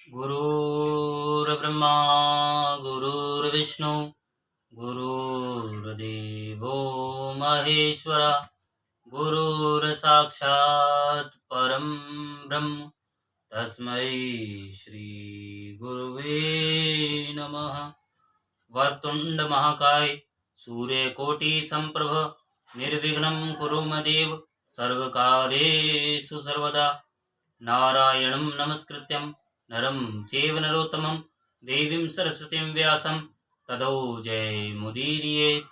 गुरुर्ब्रह्मा गुरुर्विष्णु गुरुर्देवो महेश्वरा गुरुर्साक्षात् परं ब्रह्म तस्मै श्री गुरुवे नमः। वक्रतुंड महाकाय सूर्यकोटि संप्रभ निर्विघ्नं कुरु मे देव सर्वकार्येषु सर्वदा। नारायणं नमस्कृत्यं नरं चैव नरोत्तमं देवीं सरस्वतीं व्यासं ततो जयमुदीरये।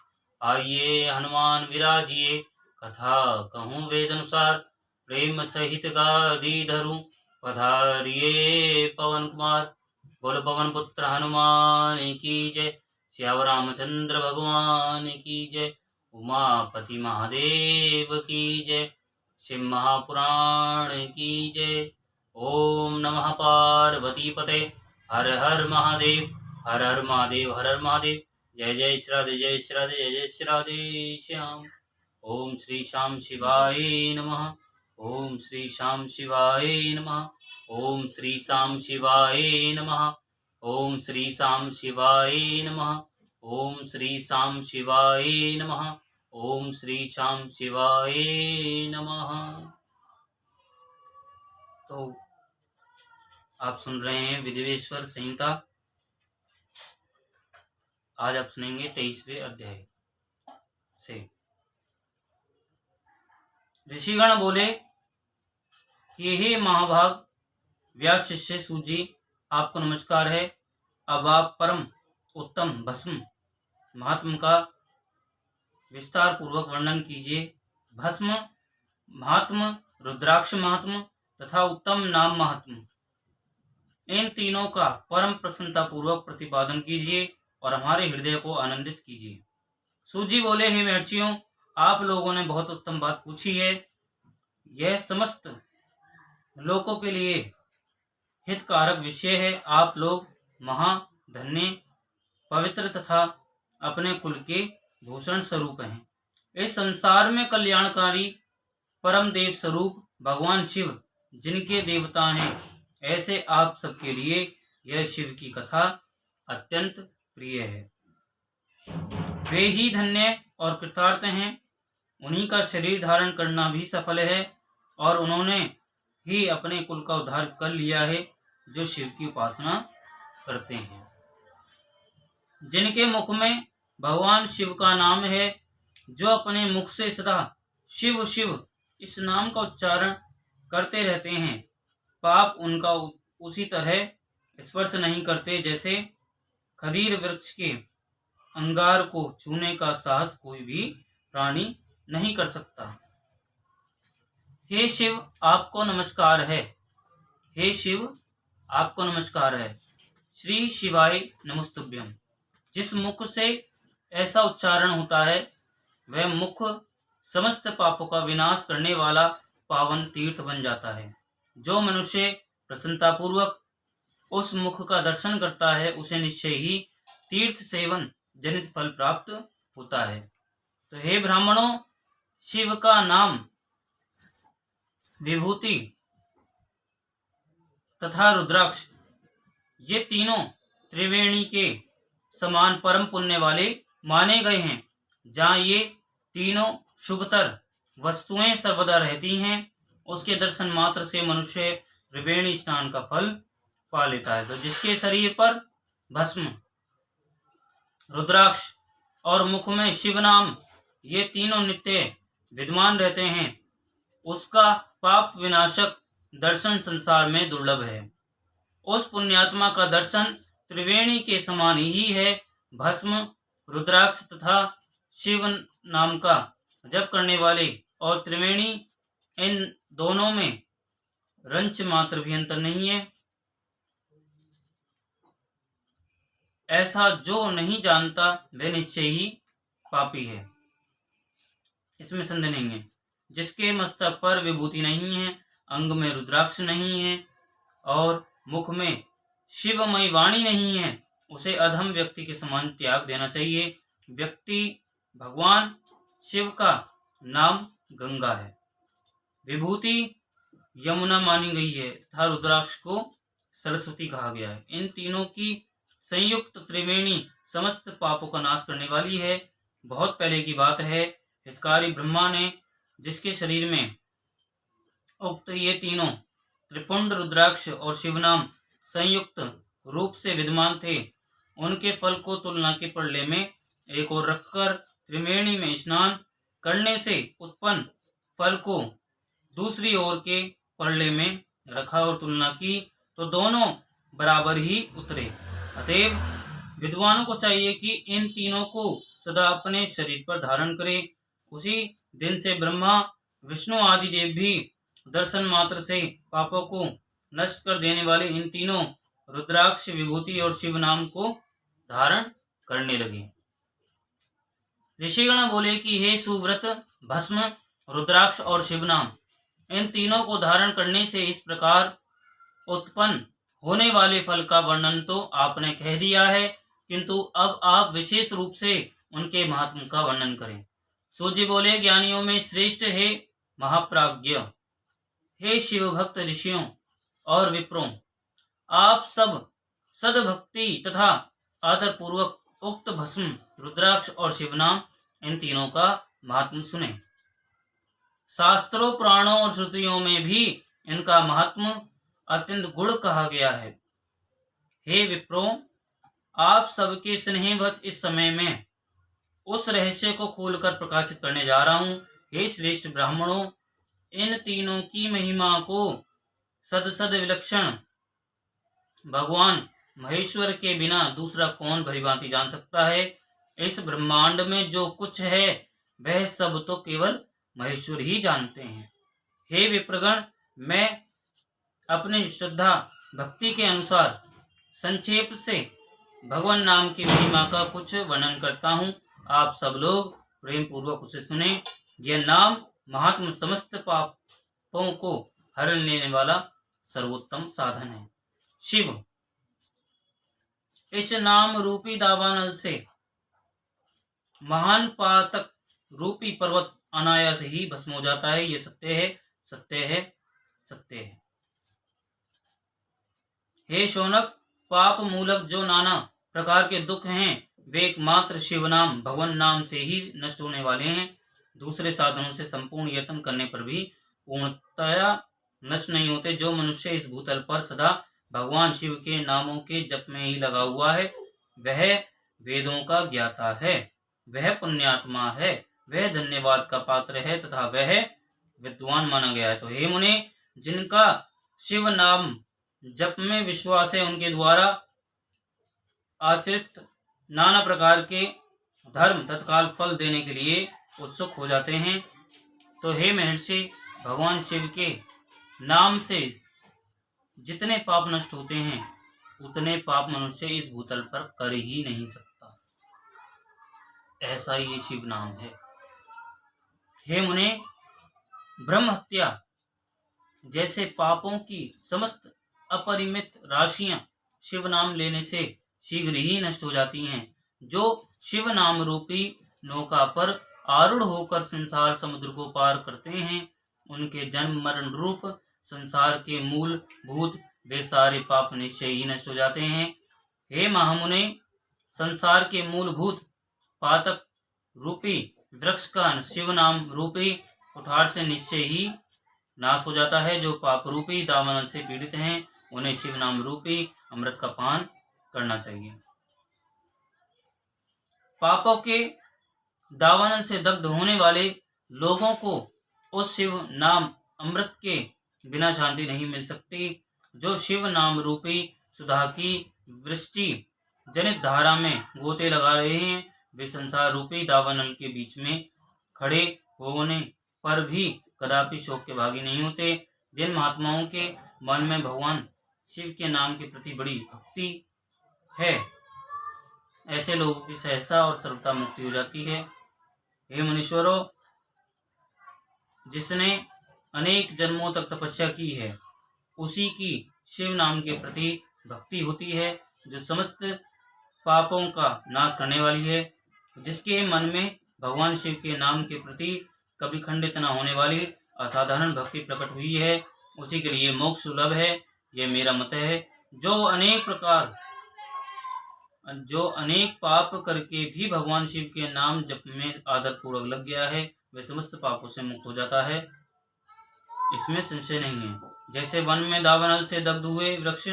आइए हनुमान विराजिए कथा कहूँ वेद अनुसार प्रेम सहित गादी धरूं पधारिए पवन कुमार। बोल पवन पुत्र हनुमान की जय, सियावर रामचंद्र भगवान की जय, उमापति महादेव की जय, शिव महापुराण की जय। ओम नमः पार्वती पते हर हर महादेव, हर हर महादेव, हर हर महादेव। जय जय श्री राधे, जय श्री राधे, जय जय श्री राधे श्याम। ओम श्री श्याम शिवाय नमः, ओम श्री श्याम शिवाय नमः, ओम श्री श्याम शिवाय नमः, ओम श्री श्याम शिवाय नमः, ओम श्री श्याम शिवाय नमः, ओम श्री श्याम शिवाय नमः। तो आप सुन रहे हैं विदेवेश्वर संहिता। आज आप सुनेंगे 23वें अध्याय से। ऋषिगण बोले कि हे महाभाग व्यास शिष्य सूत जी, आपको नमस्कार है। अब आप परम उत्तम भस्म महात्म का विस्तार पूर्वक वर्णन कीजिए। भस्म महात्म, रुद्राक्ष महात्म तथा उत्तम नाम महात्म, इन तीनों का परम प्रसन्नता पूर्वक प्रतिपादन कीजिए और हमारे हृदय को आनंदित कीजिए। सूत जी बोले, हे महर्षियों, आप लोगों ने बहुत उत्तम बात पूछी है। यह समस्त लोगों के लिए हितकारक विषय है। आप लोग महाधन्य, पवित्र तथा अपने कुल के भूषण स्वरूप हैं। इस संसार में कल्याणकारी परम देव स्वरूप भगवान शिव जिनके देवता हैं, ऐसे आप सबके लिए यह शिव की कथा अत्यंत प्रिय है। वे ही धन्य और कृतार्थ हैं, उन्हीं का शरीर धारण करना भी सफल है और उन्होंने ही अपने कुल का उद्धार कर लिया है, जो शिव की उपासना करते हैं। जिनके मुख में भगवान शिव का नाम है, जो अपने मुख से सदा शिव शिव इस नाम का उच्चारण करते रहते हैं, पाप उनका उसी तरह स्पर्श नहीं करते जैसे खदीर वृक्ष के अंगार को छूने का साहस कोई भी प्राणी नहीं कर सकता। हे शिव, आपको नमस्कार है। हे शिव, आपको नमस्कार है। श्री शिवाय नमस्तुभ्यम। जिस मुख से ऐसा उच्चारण होता है, वह मुख समस्त पापों का विनाश करने वाला पावन तीर्थ बन जाता है। जो मनुष्य प्रसन्नतापूर्वक उस मुख का दर्शन करता है, उसे निश्चय ही तीर्थ सेवन जनित फल प्राप्त होता है। तो हे ब्राह्मणों, शिव का नाम, विभूति तथा रुद्राक्ष, ये तीनों त्रिवेणी के समान परम पुण्य वाले माने गए हैं। जहाँ ये तीनों शुभतर वस्तुएं सर्वदा रहती हैं, उसके दर्शन मात्र से मनुष्य त्रिवेणी स्नान का फल पा लेता है। तो जिसके शरीर पर भस्म, रुद्राक्ष और मुख में शिव नाम, ये तीनों नित्य विद्यमान रहते हैं, उसका पाप विनाशक दर्शन संसार में दुर्लभ है। उस पुण्यात्मा का दर्शन त्रिवेणी के समान ही है। भस्म, रुद्राक्ष तथा शिव नाम का जप करने वाले और त्रिवेणी, इन दोनों में रंच मात्र भी अंतर नहीं है। ऐसा जो नहीं जानता वह निश्चय ही पापी है, इसमें संदेह नहीं है। जिसके मस्तक पर विभूति नहीं है, अंग में रुद्राक्ष नहीं है और मुख में शिवमयी वाणी नहीं है, उसे अधम व्यक्ति के समान त्याग देना चाहिए। व्यक्ति भगवान शिव का नाम गंगा है, विभूति यमुना मानी गई है तथा रुद्राक्ष को सरस्वती कहा गया है। इन तीनों की संयुक्त त्रिवेणी समस्त पापों का नाश करने वाली है। बहुत पहले की बात है, हितकारी ब्रह्मा ने जिसके शरीर में उक्त ये तीनों त्रिपुंड, रुद्राक्ष और शिवनाम संयुक्त रूप से विद्यमान थे, उनके फल को तुलना के पड़ले में एक ओर रखकर त्रिवेणी में स्नान करने से उत्पन्न फल को दूसरी ओर के पड़ले में रखा और तुलना की तो दोनों बराबर ही उतरे। अतएव विद्वानों को चाहिए कि इन तीनों को सदा अपने शरीर पर धारण करें। उसी दिन से ब्रह्मा, विष्णु आदि देव भी दर्शन मात्र से पापों को नष्ट कर देने वाले इन तीनों रुद्राक्ष, विभूति और शिव नाम को धारण करने लगे। ऋषिगण बोले कि हे सुव्रत, भस्म, रुद्राक्ष और शिवनाम, इन तीनों को धारण करने से इस प्रकार उत्पन्न होने वाले फल का वर्णन तो आपने कह दिया है, किंतु अब आप विशेष रूप से उनके महात्म का वर्णन करें। सूर्य बोले, ज्ञानियों में श्रेष्ठ हे महाप्राज्ञ, हे शिव भक्त ऋषियों और विप्रों, आप सब सदभक्ति तथा आदर पूर्वक उक्त भस्म, रुद्राक्ष और शिवनाम इन तीनों का महात्म सुने। शास्त्रों, पुराणों और श्रुतियों में भी इनका महात्म अत्यंत गुण कहा गया है। हे विप्रों, आप सबके स्नेहवश इस समय में उस रहस्य को खोलकर प्रकाशित करने जा रहा हूं। हे श्रेष्ठ ब्राह्मणों, इन तीनों की महिमा को सद विलक्षण भगवान महेश्वर के बिना दूसरा कौन भलीभांति जान सकता है। इस ब्रह्मांड में जो कुछ है वह सब तो केवल महेश्वर ही जानते हैं। हे विप्रगण, मैं अपने श्रद्धा भक्ति के अनुसार संक्षेप से भगवान नाम की महिमा का कुछ वर्णन करता हूँ। आप सब लोग प्रेम पूर्वक उसे सुने। यह नाम महात्म समस्त पापों को हरण लेने वाला सर्वोत्तम साधन है। शिव, इस नाम रूपी दावानल से महान पातक रूपी पर्वत अनायास ही भस्म हो जाता है। ये सत्य है, सत्य है, सत्य है। हे शौनक, पाप मूलक जो नाना प्रकार के दुख हैं वे एकमात्र शिव नाम, भगवान नाम से ही नष्ट होने वाले हैं। दूसरे साधनों से संपूर्ण यत्न करने पर भी पूर्णतया नष्ट नहीं होते। जो मनुष्य इस भूतल पर सदा भगवान शिव के नामों के जप में ही लगा हुआ है, वह वेदों का ज्ञाता है, वह पुण्यात्मा है, वह धन्यवाद का पात्र है तथा वह विद्वान माना गया है। तो हे मुने, जिनका शिव नाम जप में विश्वास है, उनके द्वारा आचरित नाना प्रकार के धर्म तत्काल फल देने के लिए उत्सुक हो जाते हैं। तो हे महर्षि, भगवान शिव के नाम से जितने पाप नष्ट होते हैं उतने पाप मनुष्य इस भूतल पर कर ही नहीं सकता। ऐसा ही शिव नाम है। हे मुने, ब्रह्म हत्या जैसे पापों की समस्त अपरिमित राशियां शिव नाम लेने से शीघ्र ही नष्ट हो जाती हैं। जो शिव नाम रूपी नौका पर आरूढ़ होकर संसार समुद्र को पार करते हैं, उनके जन्म मरण रूप संसार के मूल भूत वे सारे पाप निश्चय ही नष्ट हो जाते हैं। हे महामुने, संसार के मूलभूत पातक रूपी वृक्ष का शिव नाम रूपी कुठार से निश्चय ही नाश हो जाता है। जो पाप रूपी दावानल से पीड़ित हैं, उन्हें शिव नाम रूपी अमृत का पान करना चाहिए। पापों के दावानल से दग्ध होने वाले लोगों को उस शिव नाम अमृत के बिना शांति नहीं मिल सकती। जो शिव नाम रूपी सुधा की वृष्टि जनित धारा में गोते लगा रहे हैं, वे संसार रूपी दावानल के बीच में खड़े होने पर भी कदापि शोक के भागी नहीं होते। जिन महात्माओं के मन में भगवान शिव के नाम के प्रति बड़ी भक्ति है, ऐसे लोगों की सहसा और सर्वथा मुक्ति हो जाती है। हे मुनीश्वरों, जिसने अनेक जन्मों तक तपस्या की है, उसी की शिव नाम के प्रति भक्ति होती है, जो समस्त पापों का नाश करने वाली है। जिसके मन में भगवान शिव के नाम के प्रति कभी खंडित न होने वाली असाधारण भक्ति प्रकट हुई है, उसी के लिए मोक्ष सुलभ है। यह मेरा मत है। जो अनेक पाप करके भी भगवान शिव के नाम जप में आदर पूर्वक लग गया है, वह समस्त पापों से मुक्त हो जाता है, इसमें संशय नहीं है। जैसे वन में दावानल से दग्ध हुए वृक्ष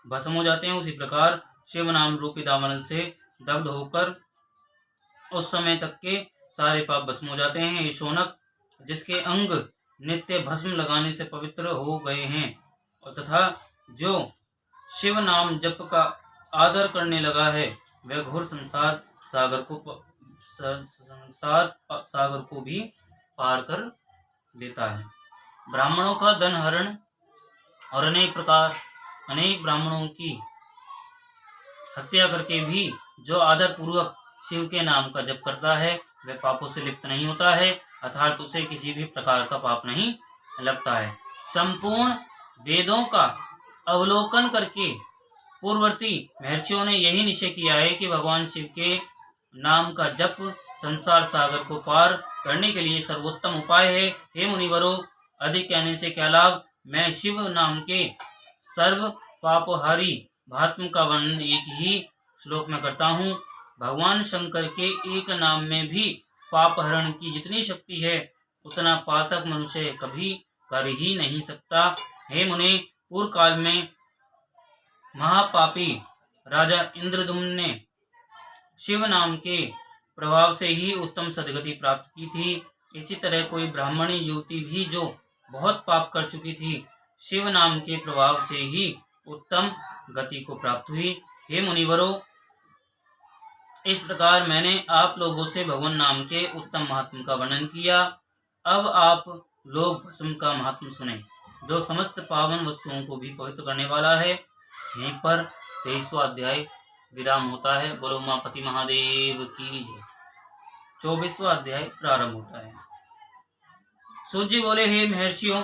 भस्म हो जाते हैं, उसी प्रकार शिव नाम रूपी दावानल से दग्ध होकर उस समय तक के सारे पाप भस्म हो जाते हैं। ये शौनक जिसके अंग नित्य भस्म लगाने से पवित्र हो गए हैं और तथा जो शिव नाम जप का आदर करने लगा है, वह घोर संसार सागर को भी पार कर देता है। ब्राह्मणों का धन हरण और अनेक ब्राह्मणों की हत्या करके भी जो आदर पूर्वक शिव के नाम का जप करता है, वह पापों से लिप्त नहीं होता है, अर्थात उसे किसी भी प्रकार का पाप नहीं लगता है। संपूर्ण वेदों का अवलोकन करके पूर्ववर्ती महर्षियों ने यही निश्चय किया है कि भगवान शिव के नाम का जप संसार सागर को पार करने के लिए सर्वोत्तम उपाय है। हे मुनिवरों, अधिक कहने से क्या लाभ। मैं शिव नाम के सर्व पापहारी महात्म का वर्णन एक ही श्लोक में करता हूँ। भगवान शंकर के एक नाम में भी पाप हरण की जितनी शक्ति है, उतना पातक मनुष्य कभी कर ही नहीं सकता। हे मुने, पूर्व काल में महापापी राजा इंद्रदुम्न ने शिव नाम के प्रभाव से ही उत्तम सदगति प्राप्त की थी। इसी तरह कोई ब्राह्मणी युवती भी जो बहुत पाप कर चुकी थी, शिव नाम के प्रभाव से ही उत्तम गति को प्राप्त हुई। हे मुनिवरों, इस प्रकार मैंने आप लोगों से भगवान नाम के उत्तम महात्म का वर्णन किया। अब आप लोग भस्म का महात्म सुने, जो समस्त पावन वस्तुओं को भी पवित्र करने वाला है। यहीं पर 23वां अध्याय विराम होता है। बोलो उमापति महादेव की जय। 24वां अध्याय प्रारंभ होता है। सूत जी बोले, हे महर्षियों,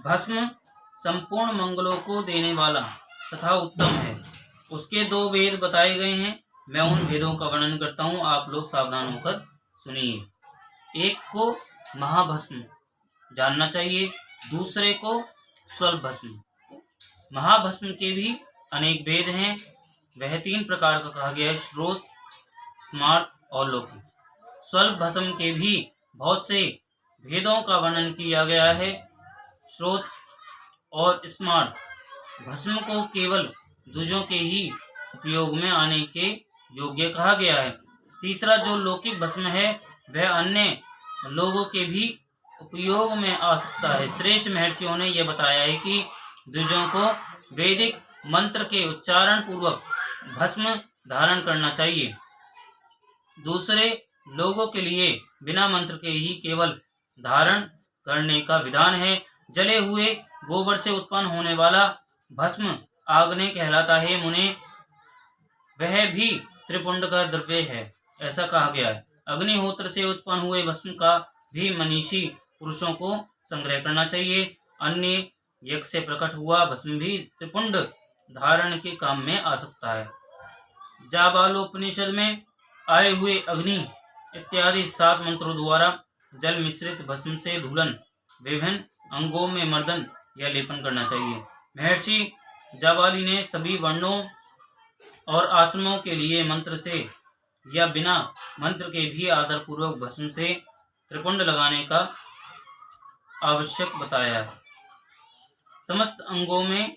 भस्म संपूर्ण मंगलों को देने वाला तथा उत्तम है। उसके 2 वेद बताए गए हैं। मैं उन भेदों का वर्णन करता हूँ, आप लोग सावधान होकर सुनिए। एक को महाभस्म जानना चाहिए, दूसरे को स्वल्प भस्म। महाभस्म के भी अनेक भेद हैं। वह 3 प्रकार का कहा गया है, श्रोत, स्मार्त और लौकिक। स्वल्प भस्म के भी बहुत से भेदों का वर्णन किया गया है। श्रोत और स्मार्त भस्म को केवल द्विजों के ही उपयोग में आने के योग्य कहा गया है। तीसरा जो लौकिक भस्म है, वह अन्य लोगों के भी उपयोग में आ सकता है। श्रेष्ठ महर्षियों ने यह बताया है कि द्विजों को वैदिक मंत्र के उच्चारण पूर्वक भस्म धारण करना चाहिए। दूसरे लोगों के लिए बिना मंत्र के ही केवल धारण करने का विधान है। जले हुए गोबर से उत्पन्न होने वाला भस्म आग्नेय कहलाता है। मुने, वह भी त्रिपुंड का द्रव्य है, ऐसा कहा गया है। अग्निहोत्र से उत्पन्न हुए भस्म का भी मनीषी पुरुषों को संग्रह करना चाहिए। अन्य यज्ञ से प्रकट हुआ भस्म भी त्रिपुंड धारण के काम में आ सकता है। जाबालोपनिषद में आए हुए अग्नि इत्यादि 7 मंत्रों द्वारा जल मिश्रित भस्म से धूलन, विभिन्न अंगों में मर्दन या लेपन करना चाहिए। महर्षि जाबाली ने सभी वर्णों और आश्रमों के लिए मंत्र से या बिना मंत्र के भी आदर पूर्वक भस्म से त्रिपुंड लगाने का आवश्यक बताया है। समस्त अंगों में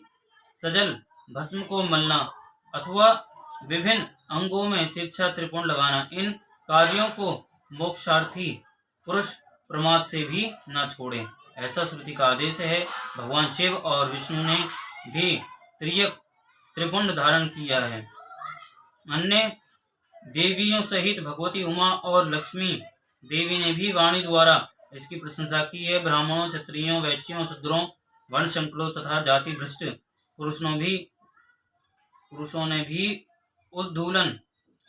सजल भस्म को मलना अथवा विभिन्न अंगों में तिरछा त्रिपुंड लगाना, इन कार्यों को मोक्षार्थी पुरुष प्रमाद से भी न छोड़े, ऐसा श्रुति का आदेश है। भगवान शिव और विष्णु ने भी त्रिपुंड धारण किया है। अन्य देवियों सहित भगवती उमा और लक्ष्मी देवी ने भी वाणी द्वारा इसकी प्रशंसा की है। ब्राह्मणों, क्षत्रियों, वैश्यों, शूद्रों, वर्णशंकरों तथा जाति भ्रष्ट पुरुषों ने भी उद्धूलन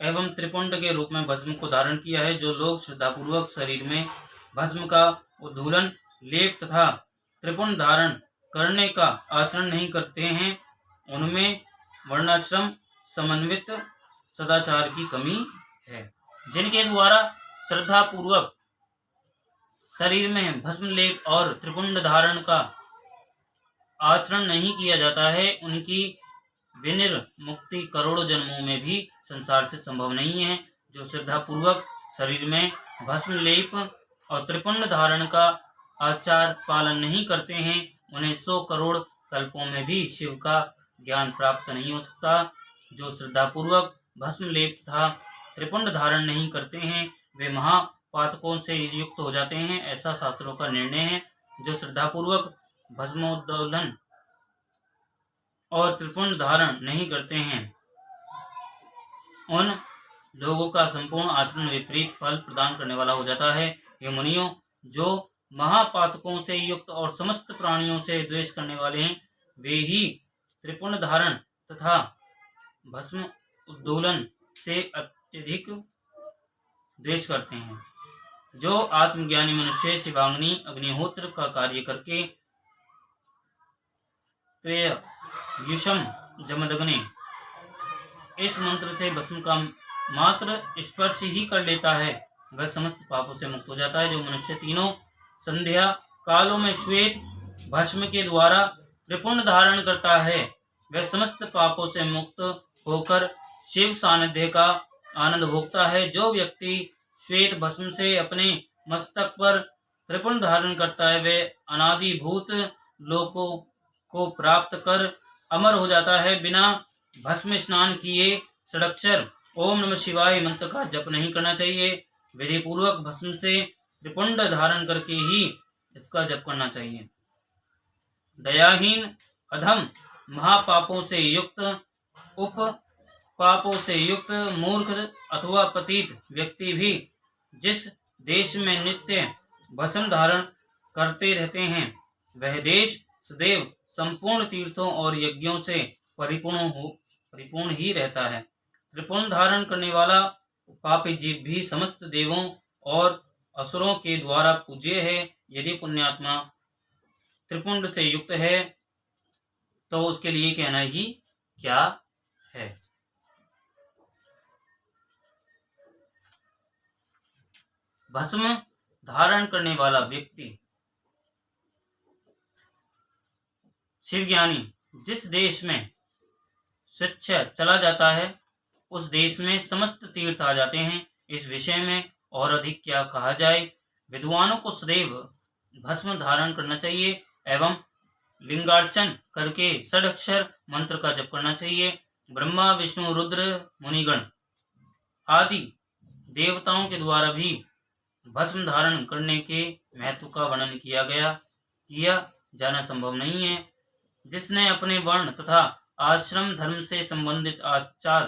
एवं त्रिपुंड के रूप में भस्म को धारण किया है। जो लोग श्रद्धापूर्वक शरीर में भस्म का उद्धूलन, लेप तथा त्रिपुंड धारण करने का आचरण नहीं करते हैं, उनमें वर्णाश्रम समन्वित सदाचार की कमी है। जिनके द्वारा श्रद्धा पूर्वक शरीर में भस्म लेप और त्रिपुंड धारण का आचरण नहीं किया जाता है, उनकी विनिर्मुक्ति करोड़ों जन्मों में भी संसार से संभव नहीं है। जो श्रद्धापूर्वक शरीर में भस्म लेप और त्रिपुंड धारण का आचार पालन नहीं करते हैं, उन्हें 100 करोड़ कल्पों में भी शिव का ज्ञान प्राप्त नहीं हो सकता। जो श्रद्धापूर्वक भस्म लेप तथा त्रिपुंड धारण नहीं करते हैं, वे महापातकों से युक्त हो जाते हैं, ऐसा शास्त्रों का निर्णय है। जो श्रद्धापूर्वक भस्मोद्दोलन और त्रिपुंड धारण नहीं करते हैं, उन लोगों का संपूर्ण आचरण विपरीत फल प्रदान करने वाला हो जाता है। ये मुनियों, जो महापातकों से युक्त और समस्त प्राणियों से द्वेष करने वाले हैं, वे ही त्रिपुंड धारण तथा भस्म उद्दोलन से अत्यधिक द्वेष करते हैं। जो आत्मज्ञानी मनुष्य शिवाग्नि अग्निहोत्र का कार्य करके त्रययुषम जमदग्नि इस मंत्र से भस्म का मात्र स्पर्श ही कर लेता है, वह समस्त पापों से मुक्त हो जाता है। जो मनुष्य तीनों संध्या कालों में श्वेत भस्म के द्वारा त्रिपुंड धारण करता है, वह समस्त पापों से मुक्त होकर शिव सानिध्य का आनंद भोगता है। जो व्यक्ति श्वेत भस्म से अपने मस्तक पर त्रिपुंड धारण करता है, वह अनादिभूत लोकों को प्राप्त कर अमर हो जाता है। बिना भस्म स्नान किए षडक्षर ओम नमः शिवाय मंत्र का जप नहीं करना चाहिए। विधि पूर्वक भस्म से त्रिपुंड धारण करके ही इसका जप करना चाहिए। दयाहीन अधम महापापों से युक्त उप पापों से युक्त मूर्ख अथवा पतित व्यक्ति भी जिस देश में नित्य भस्म धारण करते रहते हैं, वह देश सदैव संपूर्ण तीर्थों और यज्ञों से परिपूर्ण ही रहता है। त्रिपुंड धारण करने वाला पापी जीव भी समस्त देवों और असुरों के द्वारा पूज्य है। यदि पुण्यात्मा त्रिपुंड से युक्त है तो उसके लिए कहना ही क्या है। भस्म धारण करने वाला व्यक्ति शिवज्ञानी जिस देश में स्वच्छ चला जाता है, उस देश में समस्त तीर्थ आ जाते हैं। इस विषय में और अधिक क्या कहा जाए। विद्वानों को सदैव भस्म धारण करना चाहिए एवं लिंगार्चन करके षडक्षर मंत्र का जप करना चाहिए। ब्रह्मा विष्णु रुद्र मुनिगण आदि देवताओं के द्वारा भी भस्म धारण करने के महत्व का वर्णन किया जाना संभव नहीं है। जिसने अपने वर्ण तथा आश्रम धर्म से संबंधित आचार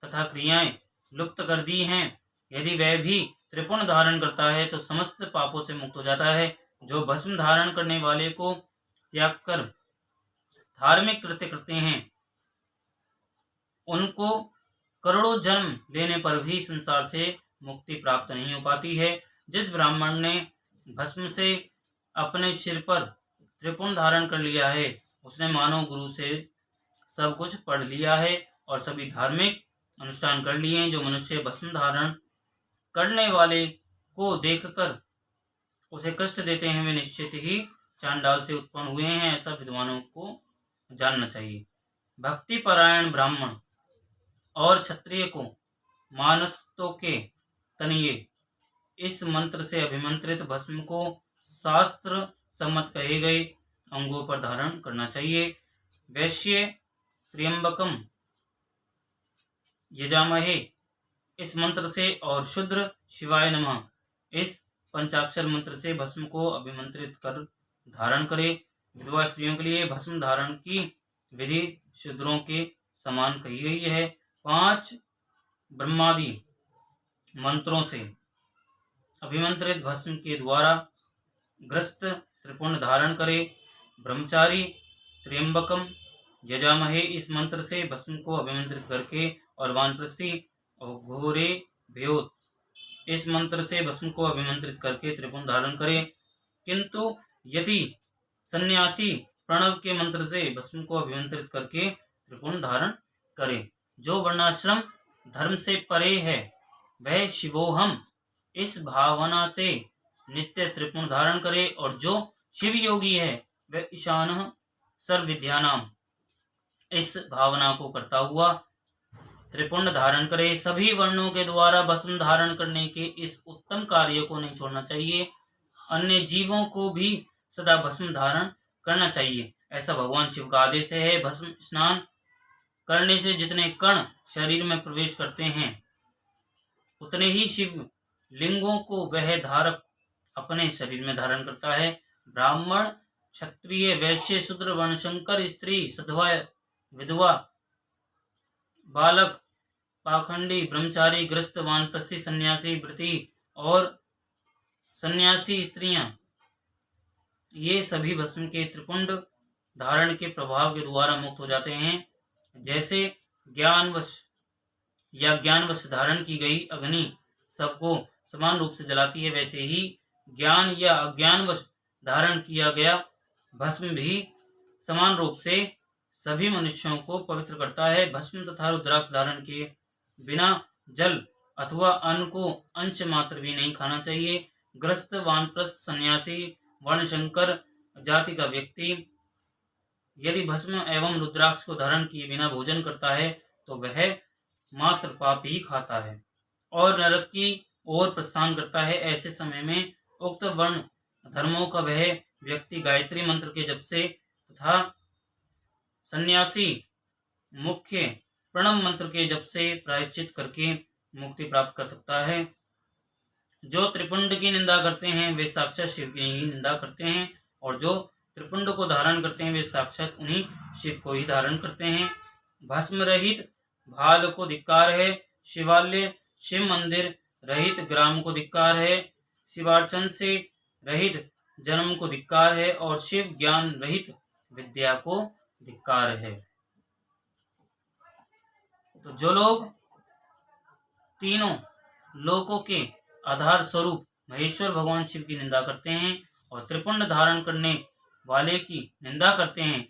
तथा क्रियाएं लुप्त कर दी हैं, यदि वह भी त्रिपुंड धारण करता है तो समस्त पापों से मुक्त हो जाता है। जो भस्म धारण करने वाले को त्याग कर धार्मिक कृत्य करते हैं, उनको करोड़ों जन्म लेने पर भी संसार से मुक्ति प्राप्त नहीं हो पाती है। जिस ब्राह्मण ने भस्म से अपने सिर पर त्रिपुंड धारण कर लिया है, उसने मानो गुरु से सब कुछ पढ़ लिया है और सभी धार्मिक अनुष्ठान कर लिए हैं। जो मनुष्य भस्म धारण करने वाले को देखकर उसे कष्ट देते हैं, वे निश्चित ही चांडाल से उत्पन्न हुए हैं, ऐसा विद्वानों को जानना चाहिए। भक्ति परायण ब्राह्मण और क्षत्रिय को मानस्तों के तनिये इस मंत्र से अभिमंत्रित भस्म को शास्त्र सम्मत कहे गए अंगों पर धारण करना चाहिए। वैश्य त्र्यंबकम यजामहे इस मंत्र से और शूद्र शिवाय नमः इस पंचाक्षर मंत्र से भस्म को अभिमंत्रित कर धारण करे। विधवा स्त्रियों के लिए भस्म धारण की विधि शूद्रों के समान कही गई है। 5 ब्रह्मादि मंत्रों से अभिमंत्रित भस्म के द्वारा ग्रस्त त्रिपुंड धारण करे। ब्रह्मचारी त्र्यंबकम यजामहे इस मंत्र से भस्म को अभिमंत्रित करके और वानप्रस्थी और घोरे भ्योत इस मंत्र से भस्म को अभिमंत्रित करके त्रिपुंड धारण करे। किंतु यदि सन्यासी प्रणव के मंत्र से भस्म को अभिमंत्रित करके त्रिपुंड धारण करे। जो वर्णाश्रम धर्म से परे है, वह शिवोहम इस भावना से नित्य त्रिपुंड धारण करे, और जो शिव योगी है वह ईशान सर्व विद्यानाम इस भावना को करता हुआ त्रिपुंड धारण करे। सभी वर्णों के द्वारा भस्म धारण करने के इस उत्तम कार्य को नहीं छोड़ना चाहिए। अन्य जीवों को भी सदा भस्म धारण करना चाहिए, ऐसा भगवान शिव का आदेश है। भस्म स्नान करने से जितने कण शरीर में प्रवेश करते हैं उतने ही शिव लिंगों को वह धारक अपने शरीर में धारण करता है। ब्राह्मण, क्षत्रिय, वैश्य, शूद्र, वर्णशंकर, स्त्री, सधवा, विधवा, बालक, पाखंडी, ब्रह्मचारी, गृहस्थ, वानप्रस्थी, सन्यासी, व्रती और सन्यासी स्त्रियां, ये सभी भस्म के त्रिपुंड धारण के प्रभाव के द्वारा मुक्त हो जाते हैं। जैसे ज्ञानवश या ज्ञानवश धारण की गई अग्नि सबको समान रूप से जलाती है, वैसे ही ज्ञान या अज्ञानवश धारण किया गया भस्म भी समान रूप से सभी मनुष्यों को पवित्र करता है। भस्म तथा रुद्राक्ष धारण के बिना जल अथवा अन्न को अंश मात्र भी नहीं खाना चाहिए। ग्रस्त, वानप्रस्थ, सन्यासी, वर्णशंकर जाति का व्यक्ति यदि भस्म एवं रुद्राक्ष को धारण किए बिना भोजन करता है तो वह मात्र पाप ही खाता है और नरक की ओर प्रस्थान करता है। ऐसे समय में उक्त वर्ण धर्मों का वह व्यक्ति गायत्री मंत्र के जप से तथा सन्यासी मुख्य प्रणव मंत्र के जप से प्रायश्चित करके मुक्ति प्राप्त कर सकता है। जो त्रिपुंड की निंदा करते हैं वे साक्षात शिव की ही निंदा करते हैं और जो त्रिपुंड को धारण करते हैं वे साक्षात उन्हीं शिव को ही धारण करते हैं। भस्म रहित भाल को धिक्कार है। शिवालय, शिव मंदिर रहित ग्राम को धिक्कार है। शिवार्चन से रहित जन्म को धिक्कार है और शिव ज्ञान रहित विद्या को धिक्कार है। तो जो लोग तीनों लोकों के आधार स्वरूप महेश्वर भगवान शिव की निंदा करते हैं और त्रिपुंड धारण करने वाले की निंदा करते हैं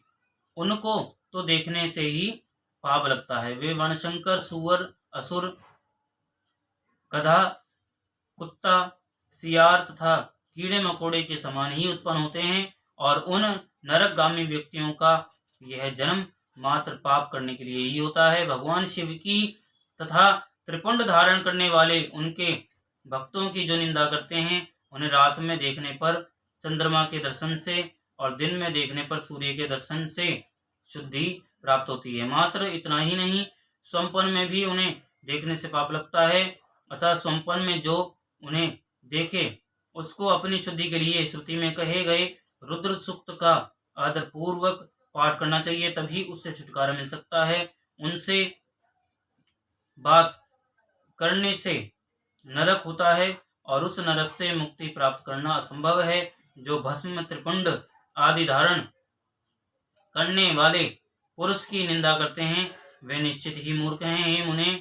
उनको तो देखने से ही पाप लगता है। वे वर्णशंकर, सुअर, असुर, गधा, कुत्ता, सियार तथा कीड़े मकोड़े के समान ही उत्पन्न होते हैं और उन नरकगामी व्यक्तियों का यह जन्म मात्र पाप करने के लिए ही होता है। भगवान शिव की तथा त्रिपुंड धारण करने वाले उनके भक्तों की जो निंदा करते हैं उन्हें रात में देखने पर चंद्रमा के दर्शन से और दिन में देखने पर सूर्य के दर्शन से शुद्धि प्राप्त होती है। मात्र इतना ही नहीं, स्वप्न में भी उन्हें देखने से पाप लगता है। अतः स्वप्न में जो उन्हें देखे उसको अपनी शुद्धि के लिए श्रुति में कहे गए रुद्र सूक्त का आदर पूर्वक पाठ करना चाहिए, तभी उससे छुटकारा मिल सकता है। उनसे बात करने से नरक होता है और उस नरक से मुक्ति प्राप्त करना असंभव है। जो भस्म, त्रिपुंड आदि धारण करने वाले पुरुष की निंदा करते हैं वे निश्चित ही मूर्ख हैं। उन्हें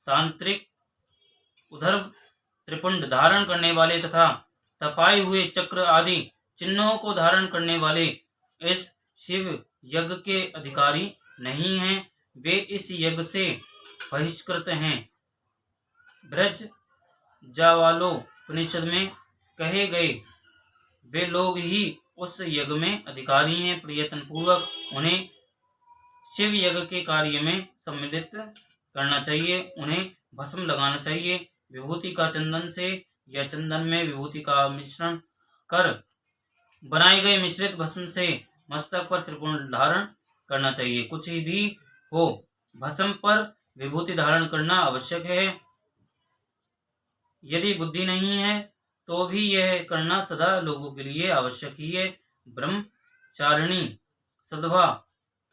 तांत्रिक, उधर त्रिपुंड धारण करने वाले तथा तपाए हुए चक्र आदि चिन्हों को धारण करने वाले इस शिव यज्ञ के अधिकारी नहीं हैं। वे इस यज्ञ से बहिष्कृत हैं। ब्रज जावालोपनिषद में कहे गए वे लोग ही उस यज्ञ में अधिकारी हैं। प्रयत्न पूर्वक उन्हें शिव यज्ञ के कार्य में सम्मिलित करना चाहिए। उन्हें भस्म लगाना चाहिए। विभूति का चंदन से या चंदन में विभूति का मिश्रण कर बनाए गए मिश्रित भस्म से मस्तक पर त्रिपुंड धारण करना चाहिए। कुछ भी हो, भस्म पर विभूति धारण करना आवश्यक है। यदि बुद्धि नहीं है तो भी यह करना सदा लोगों के लिए आवश्यक ही है। ब्रह्मचारिणी, सधवा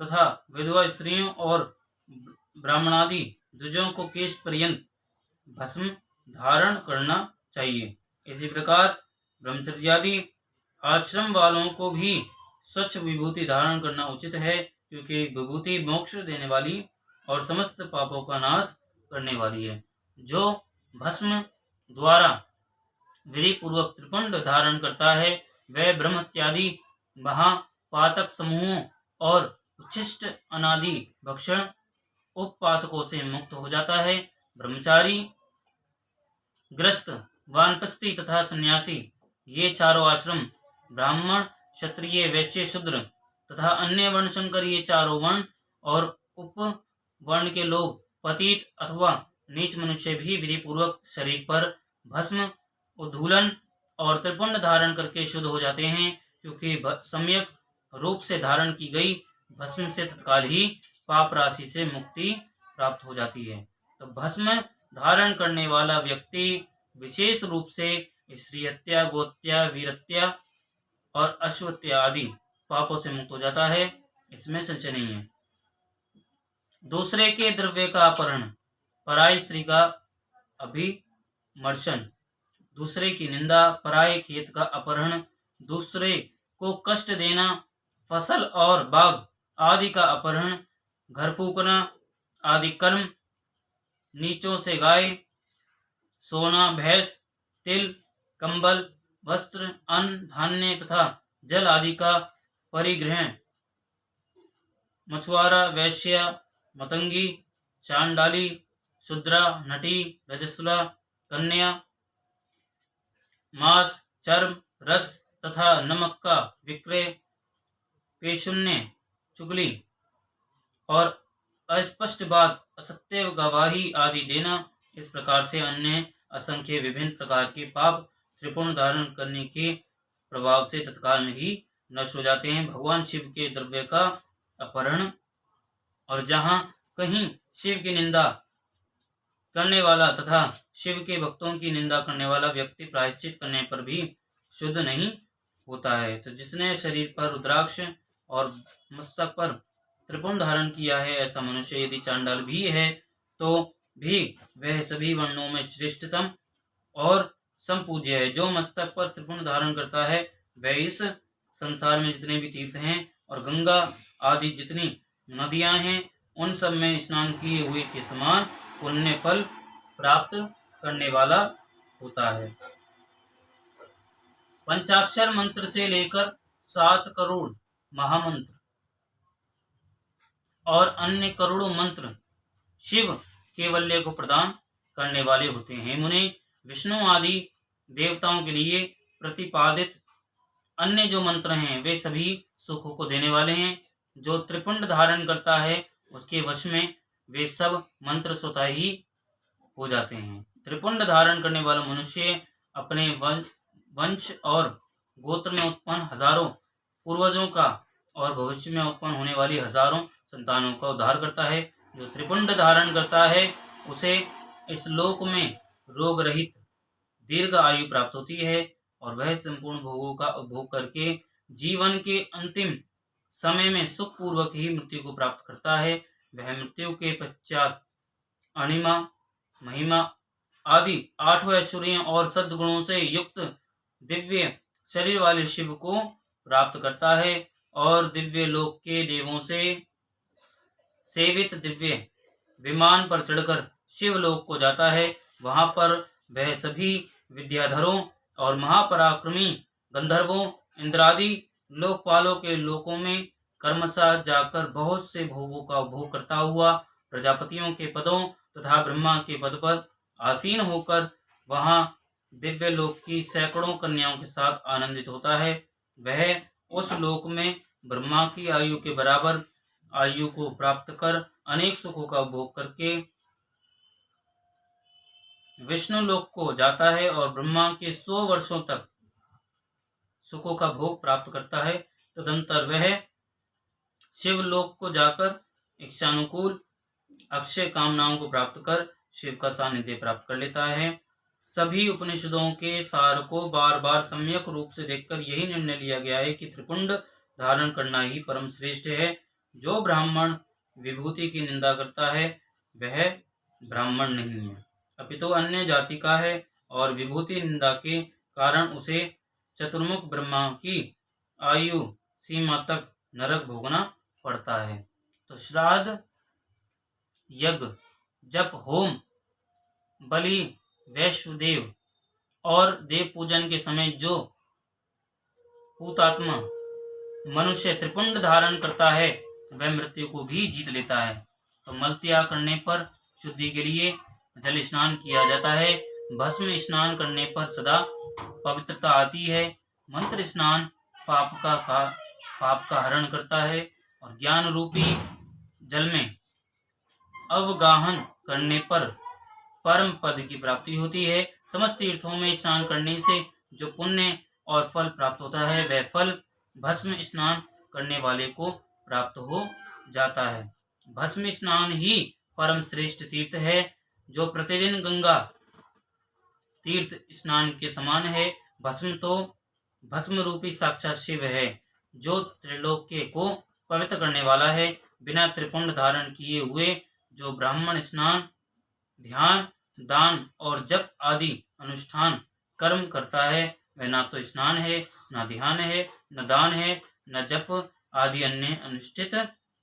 तथा विधवा स्त्रियों और ब्राह्मणादि द्विजों को केश पर्यंत भस्म धारण करना चाहिए। इसी प्रकार ब्रह्मचर्यादि आश्रम वालों को भी स्वच्छ विभूति धारण करना उचित है, क्योंकि विभूति मोक्ष देने वाली और समस्त पापों का नाश करने वाली है। जो भस्म द्वारा विधि पूर्वक त्रिपुंड धारण करता है वह ब्रह्म इत्यादि महापातक समूहों और उच्छिष्ट अनादि भक्षण उपपातकों से मुक्त हो जाता है। ब्रह्मचारी, ग्रस्त, वानप्रस्थी तथा सन्यासी ये चारों आश्रम, ब्राह्मण, क्षत्रिय, वैश्य, शूद्र तथा अन्य वर्णशंकर ये चारों वर्ण और उपवर्ण के लोग, पतित अथवा नीच मनुष्य भी विधि पूर्वक शरीर पर भस्म, उद्धूलन और त्रिपुंड धारण करके शुद्ध हो जाते हैं, क्योंकि सम्यक रूप से धारण की गई भस्म से तत्काल ही पाप राशि से मुक्ति प्राप्त हो जाती है। तो भस्म धारण करने वाला व्यक्ति विशेष रूप से स्त्री हत्या, गोत्या, वीरत्या और अश्वत्या आदि पापों से मुक्त हो जाता है, इसमें संशय नहीं है। दूसरे के द्रव्य का अपहरण, पराई स्त्री का अभिमर्शन, दूसरे की निंदा, पराये खेत का अपहरण, दूसरे को कष्ट देना, फसल और बाग आदि का अपहरण, घर फूकना आदि कर्म, नीचों से गाय, सोना, भैंस, तिल, कंबल, वस्त्र, अन्न, धान्य तथा जल आदि का परिग्रहण, मछुआरा, वैश्या, मतंगी, चांडाली, शूद्रा, नटी, रजस्वला, कन्या, मांस, चर्म, रस तथा नमक का विक्रय, पेशुन्य, चुगली और अस्पष्ट बात, असत्य गवाही आदि देना, इस प्रकार से अन्य असंख्य विभिन्न प्रकार के पाप त्रिपुंड धारण करने के प्रभाव से तत्काल ही नष्ट हो जाते हैं। भगवान शिव के द्रव्य का अपहरण, और जहाँ कहीं शिव की निंदा करने वाला तथा शिव के भक्तों की निंदा करने वाला व्यक्ति प्रायश्चित करने पर भी शुद्ध नहीं होता है। तो जिसने शरीर पर रुद्राक्ष और मस्तक पर त्रिपुंड धारण किया है, ऐसा मनुष्य यदि चांडाल भी है तो भी वह सभी वर्णों में श्रेष्ठतम और संपूज्य है। जो मस्तक पर त्रिपुंड धारण करता है वह इस संसार में जितने भी तीर्थ हैं और गंगा आदि जितनी नदियां हैं उन सब में स्नान किए हुए के समान पुण्य फल प्राप्त करने वाला होता है। पंचाक्षर मंत्र से लेकर 7 करोड़ महामंत्र और अन्य करोड़ों मंत्र शिव केवल्य को प्रदान करने वाले होते हैं। मुने, विष्णु आदि देवताओं के लिए प्रतिपादित अन्य जो मंत्र हैं वे सभी सुखों को देने वाले हैं। जो त्रिपुंड धारण करता है उसके वश में वे सब मंत्र स्वतः ही हो जाते हैं। त्रिपुंड धारण करने वाला मनुष्य अपने वंश और गोत्र में उत्पन्न हजारों पूर्वजों का और भविष्य में उत्पन्न होने वाली हजारों संतानों का उद्धार करता है। जो त्रिपुंड धारण करता है उसे इस लोक में रोग रहित दीर्घ आयु प्राप्त होती है और वह संपूर्ण भोगों का उपभोग करके जीवन के अंतिम समय में सुख पूर्वक ही मृत्यु को प्राप्त करता है। वह मृत्यु के पश्चात अणिमा, महिमा आदि 8 ऐश्वर्यों और सद्गुणों से युक्त दिव्य शरीर वाले शिव को प्राप्त करता है और दिव्य लोक के देवों से सेवित दिव्य विमान पर चढ़कर शिवलोक को जाता है। वहां पर वह सभी विद्याधरों और महापराक्रमी गंधर्वों, इंद्रादि लोकपालों के लोकों में कर्मशः जाकर बहुत से भोगों का उपभोग करता हुआ प्रजापतियों के पदों तथा ब्रह्मा के पद पर आसीन होकर वहां दिव्य लोक की सैकड़ों कन्याओं के साथ आनंदित होता है। वह उस लोक में ब्रह्मा की आयु के बराबर आयु को प्राप्त कर अनेक सुखों का उपभोग करके विष्णु लोक को जाता है और ब्रह्मा के 100 वर्षों तक सुखों का भोग प्राप्त करता है। तदंतर वह शिवलोक को जाकर इच्छानुकूल अक्षय कामनाओं को प्राप्त कर शिव का सानिध्य प्राप्त कर लेता है। सभी उपनिषदों के सार को बार बार सम्यक रूप से देखकर यही निर्णय लिया गया है कि त्रिपुंड धारण करना ही परम श्रेष्ठ है। जो ब्राह्मण विभूति की निंदा करता है वह ब्राह्मण नहीं है, अपितु अन्य जाति का है और विभूति निंदा के कारण उसे चतुर्मुख ब्रह्मा की आयु सीमा तक नरक भोगना पड़ता है। तो श्राद्ध, यज्ञ, जप, होम, बलि, वैश्वदेव और देव पूजन के समय जो पूतात्मा मनुष्य त्रिपुंड धारण करता है वह मृत्यु को भी जीत लेता है। तो मल त्याग करने पर शुद्धि के लिए जल स्नान किया जाता है। भस्म स्नान करने पर सदा पवित्रता आती है। मंत्र स्नान पाप का हरण करता है और ज्ञान रूपी जल में अवगाहन करने पर परम पद की प्राप्ति होती है। समस्त तीर्थों में स्नान करने से जो पुण्य और फल प्राप्त होता है वह फल भस्म स्नान करने वाले को प्राप्त हो जाता है। भस्म स्नान ही परम श्रेष्ठ तीर्थ है, जो प्रतिदिन गंगा तीर्थ स्नान के समान है। भस्म तो भस्म रूपी साक्षात शिव है, जो त्रिलोक्य को पवित्र करने वाला है। बिना त्रिपुंड धारण किए हुए जो ब्राह्मण स्नान, ध्यान, दान और जप आदि अनुष्ठान कर्म करता है वह ना तो स्नान है, न ध्यान है, न दान है, न जप आदि अन्य अनुष्ठित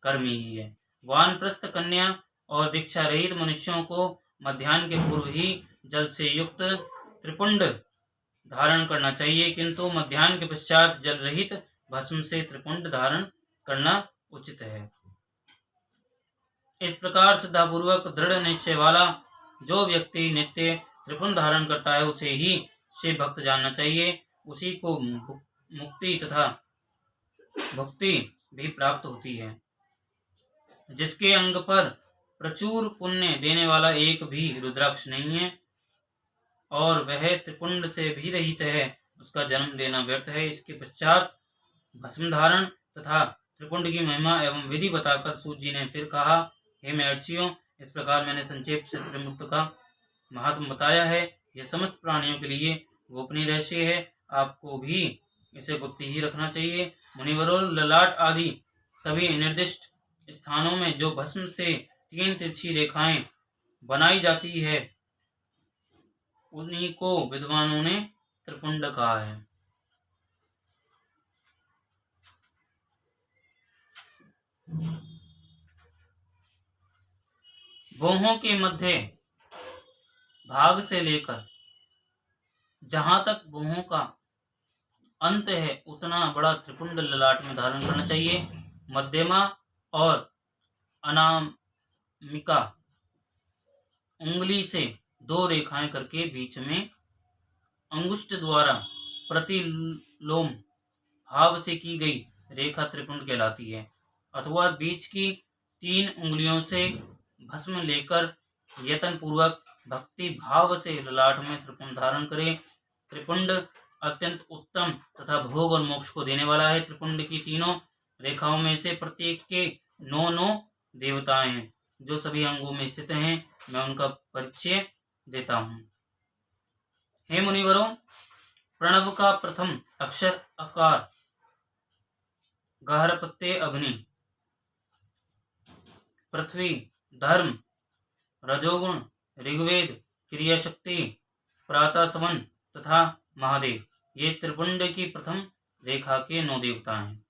कर्म ही है। वानप्रस्थ कन्या और दीक्षा रहित मनुष्यों को मध्याह्न के पूर्व ही जल से युक्त त्रिपुंड धारण करना चाहिए, किंतु मध्याह्न के पश्चात जल रहित भस्म से त्रिपुंड धारण करना उचित है। इस प्रकार श्रद्धापूर्वक दृढ़ निश्चय वाला जो व्यक्ति नित्य त्रिपुंड धारण करता है उसे ही शिव भक्त जानना चाहिए। उसी को मुक्ति तथा भक्ति भी प्राप्त होती है। जिसके अंग पर प्रचुर पुण्य देने वाला एक भी रुद्राक्ष नहीं है और वह त्रिपुंड से भी रहित है, उसका जन्म लेना व्यर्थ है। इसके पश्चात भस्म धारण तथा त्रिपुंड की महिमा एवं विधि बताकर सूत जी ने फिर कहा, हे महर्षियों, इस प्रकार मैंने संक्षेप से त्रिपुंड का महात्म बताया है। यह समस्त प्राणियों के लिए गोपनीय रहस्य है, आपको भी इसे गुप्त ही रखना चाहिए। मुनिवरों, ललाट आदि सभी निर्दिष्ट स्थानों में जो भस्म से 3 तिरछी रेखाएं बनाई जाती है उन्हीं को विद्वानों ने त्रिपुंड कहा है। भौहों के मध्य भाग से लेकर जहां तक भौहों का अंत है उतना बड़ा त्रिपुंड ललाट में धारण करना चाहिए। मध्यमा और अनामिका उंगली से 2 रेखाएं करके बीच में अंगुष्ठ द्वारा प्रतिलोम भाव से की गई रेखा त्रिपुंड कहलाती है। अथवा बीच की 3 उंगलियों से भस्म लेकर यत्न पूर्वक भक्ति भाव से ललाट में त्रिपुंड धारण करे। त्रिपुंड अत्यंत उत्तम तथा भोग और मोक्ष को देने वाला है। त्रिपुंड की 3 रेखाओं में से प्रत्येक के 9 देवताएं हैं जो सभी अंगों में स्थित हैं। मैं उनका परिचय देता हूं। हे मुनिवरों, प्रणव का प्रथम अक्षर अकार, गहर प्रत्यय अग्नि, पृथ्वी, धर्म, रजोगुण, ऋग्वेद, क्रियाशक्ति, प्रातःसवन तथा महादेव, ये त्रिपुंड की प्रथम रेखा के 9 देवता हैं।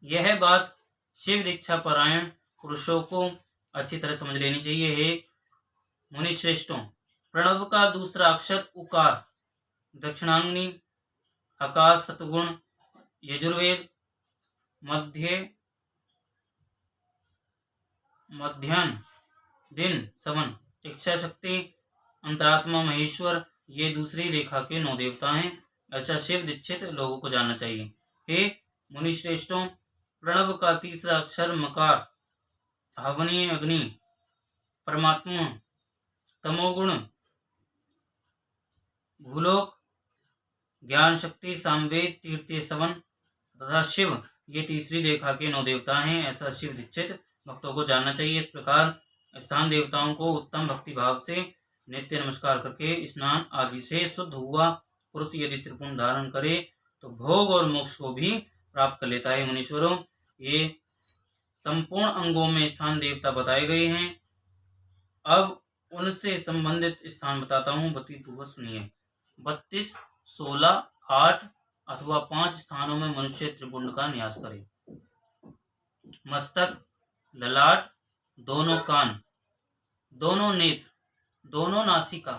यह बात शिव दीक्षा परायण पुरुषों को अच्छी तरह समझ लेनी चाहिए। हे मुनिश्रेष्ठों, प्रणव का दूसरा अक्षर उकार, दक्षिणाग्नि, आकाश, सतगुण, यजुर्वेद, मध्याह्न, दिन, सवन, इच्छा शक्ति, अंतरात्मा, महेश्वर, ये दूसरी रेखा के 9 देवता हैं। ऐसा शिव दीक्षित लोगों को जानना चाहिए। हे मुनिश्रेष्ठों, प्रणव का तीसरा अक्षर मकार, हवनीय अग्नि, परमात्मा, तमोगुण, भूलोक, ज्ञान शक्ति, सामवेद, तीर्थीय सवन तथा शिव, ये तीसरी रेखा के 9 देवता हैं। ऐसा शिव दीक्षित भक्तों को जानना चाहिए। इस प्रकार स्थान देवताओं को उत्तम भक्ति भाव से नित्य नमस्कार करके स्नान आदि से शुद्ध हुआ पुरुष यदि त्रिपुंड धारण करे तो भोग और मोक्ष को भी प्राप्त कर लेता है। मुनीश्वरों, ये संपूर्ण अंगों में स्थान देवता बताए गए हैं। अब उनसे संबंधित स्थान बताता हूँ, पूर्वक सुनिए। 32, 16, 8 अथवा 5 स्थानों में मनुष्य त्रिपुंड का न्यास करे। मस्तक, ललाट, दोनों कान, दोनों नेत्र, दोनों नासिका,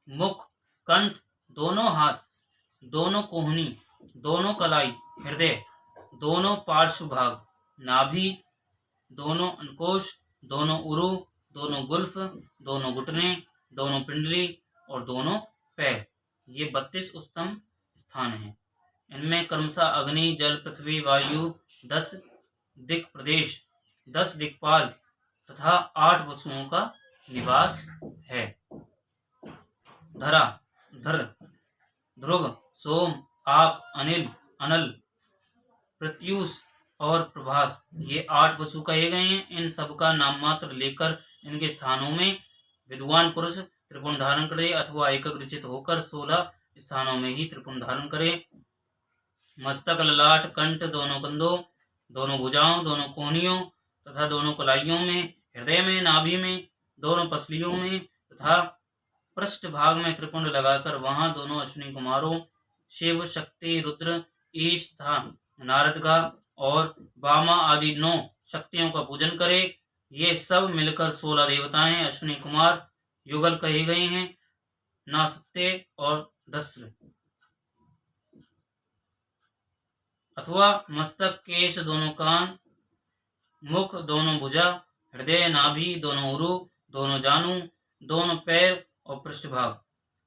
मुख, कंठ, दोनों हाथ, दोनों कोहनी, दोनों कलाई, हृदय, दोनों पार्श्व भाग, नाभि, दोनों अंकोश, दोनों उरु, दोनों गुल्फ, दोनों घुटने, दोनों पिंडली और दोनों पैर, ये 32 उत्तम स्थान हैं। इनमें क्रमशः अग्नि, जल, पृथ्वी, वायु, 10 दिक् प्रदेश 10 दिक्पाल तथा 8 वसुओं का निवास है। धरा, धर, ध्रुव, सोम, आप, अनिल, अनल, प्रत्यूष और प्रभास, ये 8 वसु कहे गए हैं। इन सब का नाम मात्र लेकर इनके स्थानों में विद्वान पुरुष त्रिपुण धारण करे अथवा एकाग्रचित होकर 16 स्थानों में ही त्रिपुण धारण करे। मस्तक, ललाट, कंठ, दोनों कंधों, दोनों भुजाओं, दोनों कोहनियों तथा दोनों कलाइयों में, हृदय में, नाभि में, दोनों पसलियों में तथा पृष्ठ भाग में त्रिपुंड लगाकर वहां दोनों अश्विनी कुमारों शिव, शक्ति, रुद्र, ईश तथा नारद का और वामा आदि 9 शक्तियों का पूजन करे। ये सब मिलकर 16 देवताएं अश्विनी कुमार युगल कहे गए हैं। नासत्य और दस्र अथवा मस्तक, केश, दोनों कान, मुख, दोनों भुजा, हृदय, नाभि, दोनों उरु, दोनों जानू, दोनों पैर और पृष्ठभाग,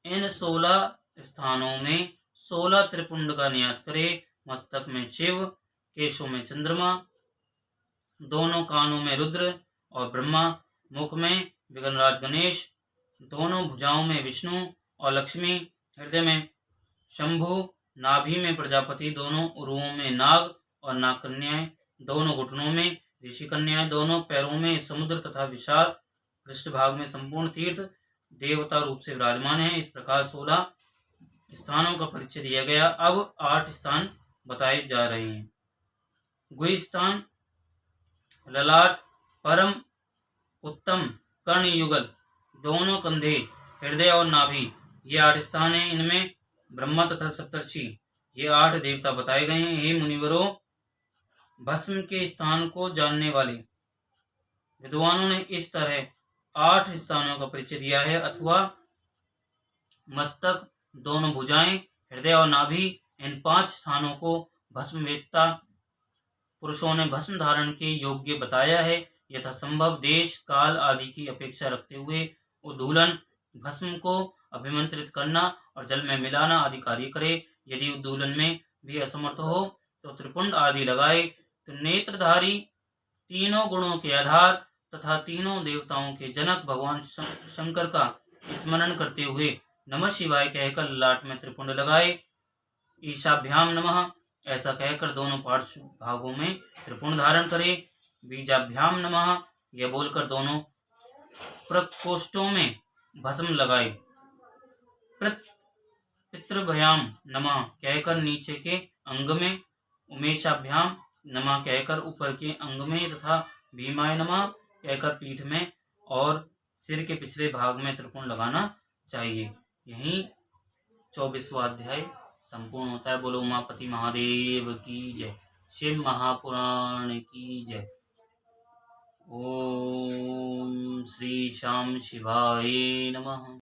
इन 16 स्थानों में 16 त्रिपुंड का न्यास करे। मस्तक में शिव, केशों में चंद्रमा, दोनों कानों में रुद्र और ब्रह्मा, मुख में विघ्नराज गणेश, दोनों भुजाओं में विष्णु और लक्ष्मी, हृदय में शंभु, नाभि में प्रजापति, दोनों उरुओं में नाग और नागकन्याएं, दोनों घुटनों में ऋषि कन्याएं, दोनों पैरों में समुद्र तथा विशाल, पृष्ठभाग में संपूर्ण तीर्थ देवता रूप से विराजमान है। इस प्रकार 16 स्थानों का परिचय दिया गया। अब 8 स्थान बताए जा रहे हैं। गुहि स्थान, ललाट, परम उत्तम, कर्ण युगल, दोनों कंधे, हृदय और नाभि, ये 8 स्थान हैं। इनमें ब्रह्मा तथा सप्तर्षि, ये 8 देवता बताए गए हैं। हे मुनिवरों, भस्म के स्थान को जानने वाले विद्वानों ने इस तरह 8 स्थानों का परिचय दिया है। अथवा मस्तक, दोनों भुजाएं, हृदय और नाभि, इन 5 स्थानों को भस्मवेत्ता पुरुषों ने भस्म धारण के योग्य बताया है। यथा संभव देश काल आदि की अपेक्षा रखते हुए उद्धूलन, भस्म को अभिमंत्रित करना और जल में मिलाना आदि कार्य करे। यदि उद्धूलन में भी असमर्थ हो तो त्रिपुंड आदि लगाए। तो नेत्रधारी, तीनों गुणों के आधार तथा तीनों देवताओं के जनक भगवान शंकर का स्मरण करते हुए नमः शिवाय कहकर ललाट में त्रिपुंड लगाए। ईशाभ्याम नमः ऐसा कहकर दोनों पार्श्व भागों में त्रिपुंड धारण करे। बीजाभ्याम नमः यह बोलकर दोनों प्रकोष्ठों में भस्म लगाए। पितृभ्याम नमः कहकर नीचे के अंग में, उमेशाभ्याम नमः कहकर ऊपर के अंग में तथा भीमाय नमः कहकर पीठ में और सिर के पिछले भाग में त्रिपुंड लगाना चाहिए। यही 24वां अध्याय संपूर्ण होता है। बोलो उमापति महादेव की जय, शिव महापुराण की जय। ओम श्री श्याम शिवाय नमः।